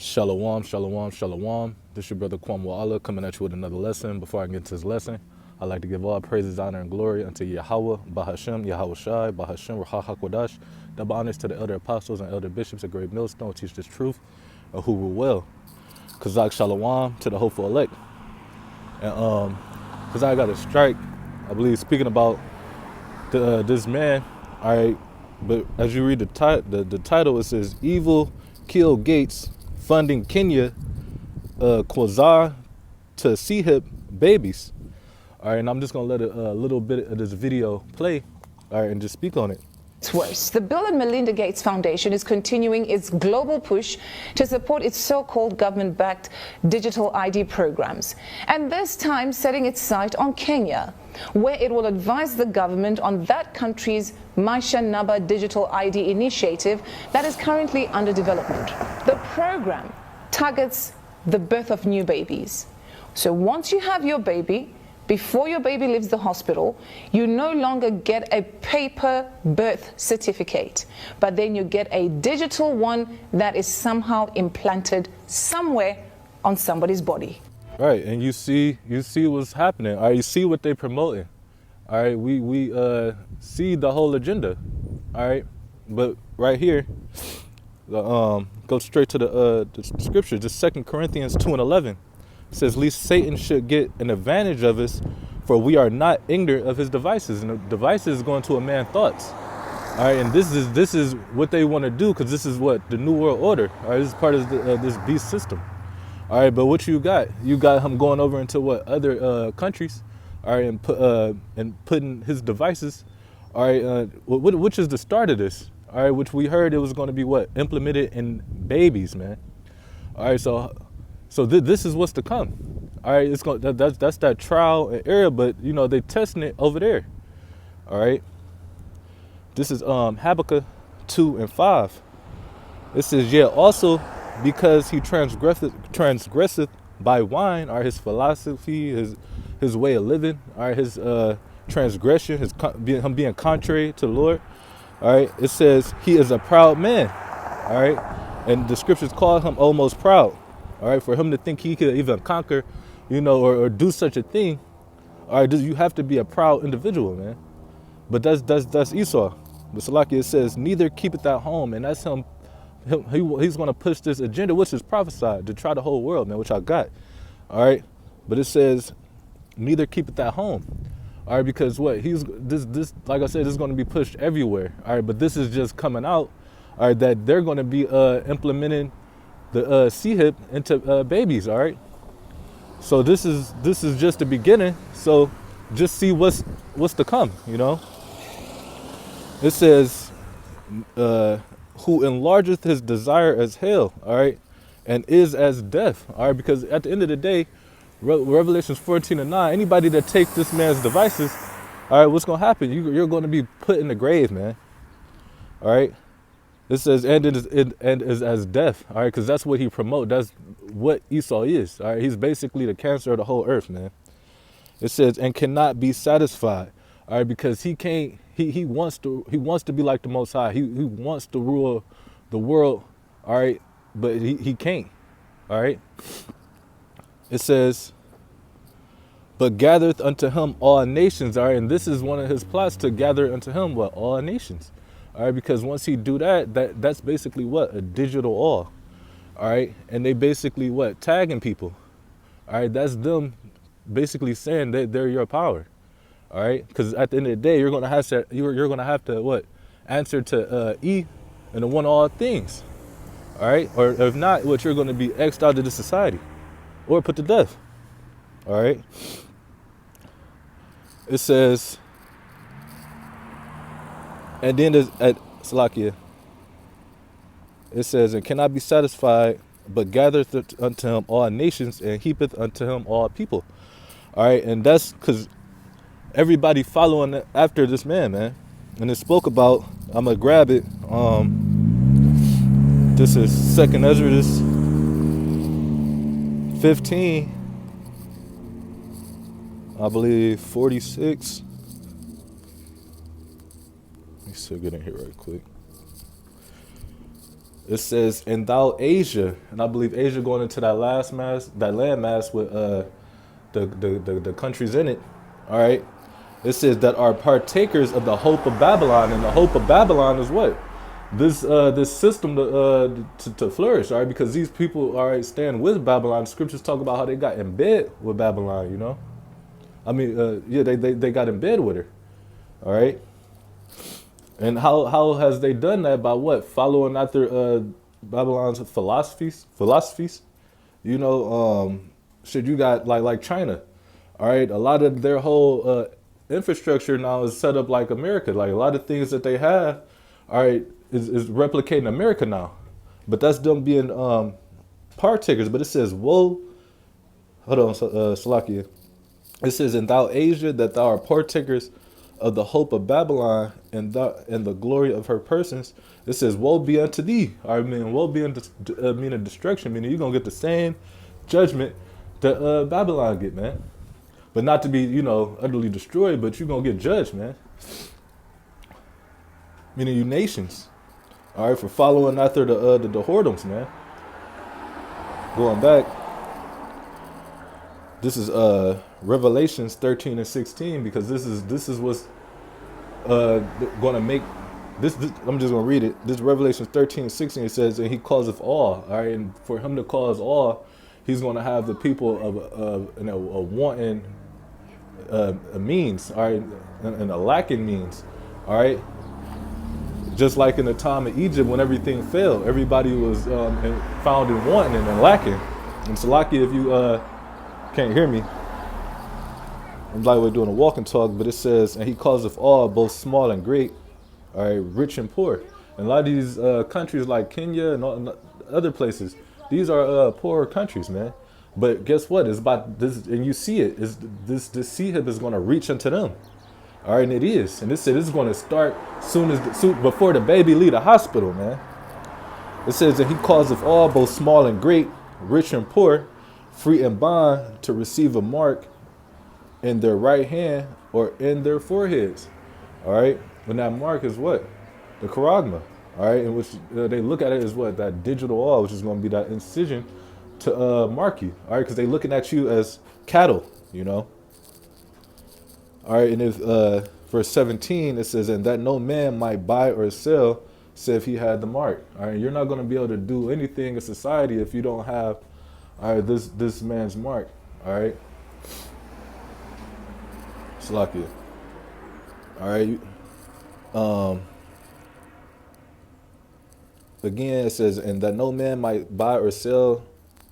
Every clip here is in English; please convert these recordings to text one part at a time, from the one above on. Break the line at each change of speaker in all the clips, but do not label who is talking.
Shalom, shalom, shalom. This is your brother Kwam Wa'ala coming at you with another lesson. Before I get into this lesson, I'd like to give all praises, honor, and glory unto Yahweh, Bahashem, Yahweh Shai, Bahashem, Ruach HaKodash. Double honors to the elder apostles and elder bishops of Great Millstone who teach this truth, and who rule well. Kazak shalom to the hopeful elect. And Kazak got a strike, I believe, speaking about this man. All right, but as you read the title, it says evil kill Gates funding Kenya Quasar to CHIP babies. All right, and I'm just gonna let a little bit of this video play, all right, and just speak on it.
It's worse. The Bill and Melinda Gates Foundation is continuing its global push to support its so-called government-backed digital ID programs, and this time setting its sight on Kenya, where it will advise the government on that country's Maisha Naba digital ID initiative that is currently under development. The program targets the birth of new babies. So once you have your baby, before your baby leaves the hospital, you no longer get a paper birth certificate, but then you get a digital one that is somehow implanted somewhere on somebody's body.
Right, and you see what's happening. All right, you see what they're promoting. All right, we see the whole agenda. All right, but right here, go straight to the scripture, just 2 Corinthians 2:11. It says, "Least Satan should get an advantage of us, for we are not ignorant of his devices." And the devices is going to a man's thoughts. All right, and this is what they want to do, because this is what the New World Order. All right, this is part of this beast system. All right, but what you got? You got him going over into what other countries? All right, and putting his devices. All right, which is the start of this. All right, which we heard it was going to be what implemented in babies, man. All right, so this is what's to come. All right, it's going that's that trial and error, but you know they testing it over there. All right, this is Habakkuk 2:5. It says, "Yeah, also because he transgresseth by wine, or his philosophy, his way of living, or his transgression, him being contrary to the Lord." All right, it says he is a proud man. All right, and the scriptures call him almost proud. All right, for him to think he could even conquer, you know, or do such a thing, all right, you have to be a proud individual, man. But that's Esau. But Salaki, it says, "Neither keepeth at home," and that's him. He's going to push this agenda, which is prophesied, to try the whole world, man, which I got. All right, but it says, "Neither keepeth at home." All right, because what this like I said, this is going to be pushed everywhere. All right, but this is just coming out. All right, that they're going to be implementing the CHIP into babies. All right, so this is just the beginning. So just see what's to come. You know, it says, "Who enlargeth his desire as hell." All right, and is as death. All right, because at the end of the day, Revelations 14:9. Anybody that takes this man's devices, all right, what's gonna happen? You're going to be put in the grave, man. All right. It says, and is as death, all right, because that's what he promotes. That's what Esau is, all right. He's basically the cancer of the whole earth, man. It says, and cannot be satisfied, all right, because he can't. He wants to be like the Most High. He wants to rule the world, all right, but he can't, all right. It says, but gathereth unto him all nations, all right, and this is one of his plots, to gather unto him what all nations. All right, because once he do that's basically what a digital all right, and they basically what tagging people, all right, that's them basically saying that they're your power, all right, because at the end of the day you're gonna have to what answer to E and the one all things, all right, or if not, what you're going to be X'd out of the society or put to death, all right. It says. And then there's at Salakia, it says, and cannot be satisfied, but gathereth unto him all nations, and heapeth unto him all people. All right, and that's because everybody following after this man, man. And it spoke about, I'm gonna grab it. This is 2nd Ezra 15, I believe 46. Let me still get in here right quick. It says, "And thou Asia," and I believe Asia going into that last mass, that land mass with the countries in it. All right. It says that are partakers of the hope of Babylon, and the hope of Babylon is what? This system to flourish, all right? Because these people, all right, stand with Babylon. Scriptures talk about how they got in bed with Babylon, you know? I mean, yeah, they got in bed with her, all right? And how has they done that? By what? Following after Babylon's philosophies. You know, shit. You got like China, all right. A lot of their whole infrastructure now is set up like America. Like a lot of things that they have, all right, is replicating America now. But that's them being partakers. But it says, "Woe." Hold on, Salakia. It says, "And thou Asia, that thou art partakers of the hope of Babylon and the glory of her persons." It says, "Woe be unto thee." I mean, woe be unto meaning destruction, meaning you're gonna get the same judgment that Babylon get, man. But not to be, you know, utterly destroyed, but you're gonna get judged, man. Meaning you nations, all right, for following after the whoredoms, man. Going back, this is Revelations 13 and 16, because this is what's going to make this. I'm just going to read it. This Revelations 13 and 16. It says, "And he causeth all." All right, and for him to cause all, he's going to have the people of wanting a means, all right, and a lacking means, all right. Just like in the time of Egypt when everything failed, everybody was found in wanting and lacking. And Salaki, if you can't hear me, I'm like we're doing a walk and talk, but it says, "And he causeth all, both small and great, all right, rich and poor." And a lot of these countries like Kenya and other places, these are poorer countries, man. But guess what? It's about this, and you see it. Is this Sihib is going to reach into them, all right, and it is. And it said it's going to start soon before the baby leave the hospital, man. It says that he causeth all, both small and great, rich and poor, free and bond, to receive a mark in their right hand or in their foreheads. All right. And that mark is what? The charagma. All right. In which they look at it as what? That digital awe, which is going to be that incision to mark you. All right. Because they're looking at you as cattle, you know. All right. And if verse 17, it says, "And that no man might buy or sell, save he had the mark." All right. You're not going to be able to do anything in society if you don't have, all right, this man's mark. All right. Salakia. All right. Again, it says, "And that no man might buy or sell,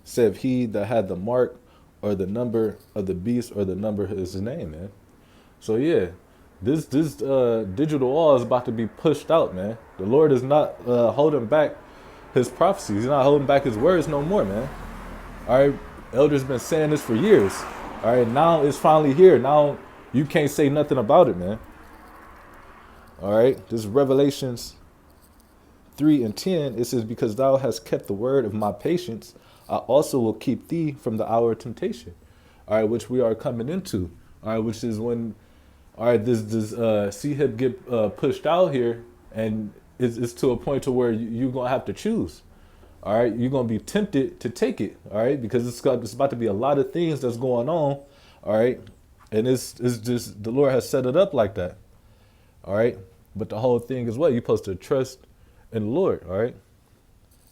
save he that had the mark, or the number of the beast, or the number of his name," man. So yeah, this digital wall is about to be pushed out, man. The Lord is not holding back his prophecies. He's not holding back his words no more, man. All right, elders been saying this for years. All right, now it's finally here. Now you can't say nothing about it, man. All right, this is Revelations 3 and 10. It says, "Because thou hast kept the word of my patience, I also will keep thee from the hour of temptation." All right, which we are coming into. All right, which is when, all right, this Sihib get pushed out here, and it's to a point to where you're gonna have to choose. All right, you're gonna be tempted to take it. All right, because it's about to be a lot of things that's going on. All right, and it's just the Lord has set it up like that. All right, but the whole thing is what you're supposed to trust in the Lord. All right,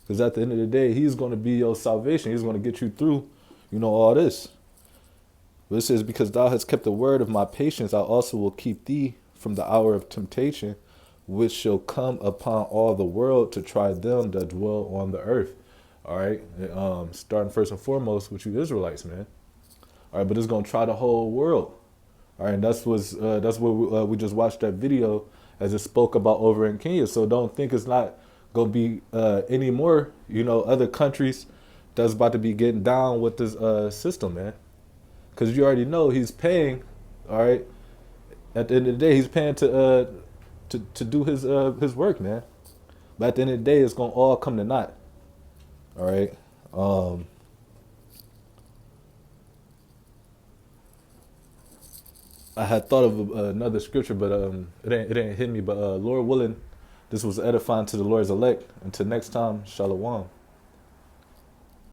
because at the end of the day, He's going to be your salvation. He's going to get you through, you know, all this. But it says, "Because thou hast kept the word of my patience, I also will keep thee from the hour of temptation, which shall come upon all the world to try them that dwell on the earth." All right, starting first and foremost with you Israelites, man. All right, but it's gonna try the whole world. All right, and that's what we just watched that video as it spoke about over in Kenya. So don't think it's not gonna be any more, you know, other countries that's about to be getting down with this system, man. Because you already know he's paying. All right, at the end of the day, he's paying to do his work, man. But at the end of the day, it's gonna all come to naught. All right. I had thought of another scripture, but it ain't hit me. But Lord willing, This was edifying to the Lord's elect. Until next time, shalom.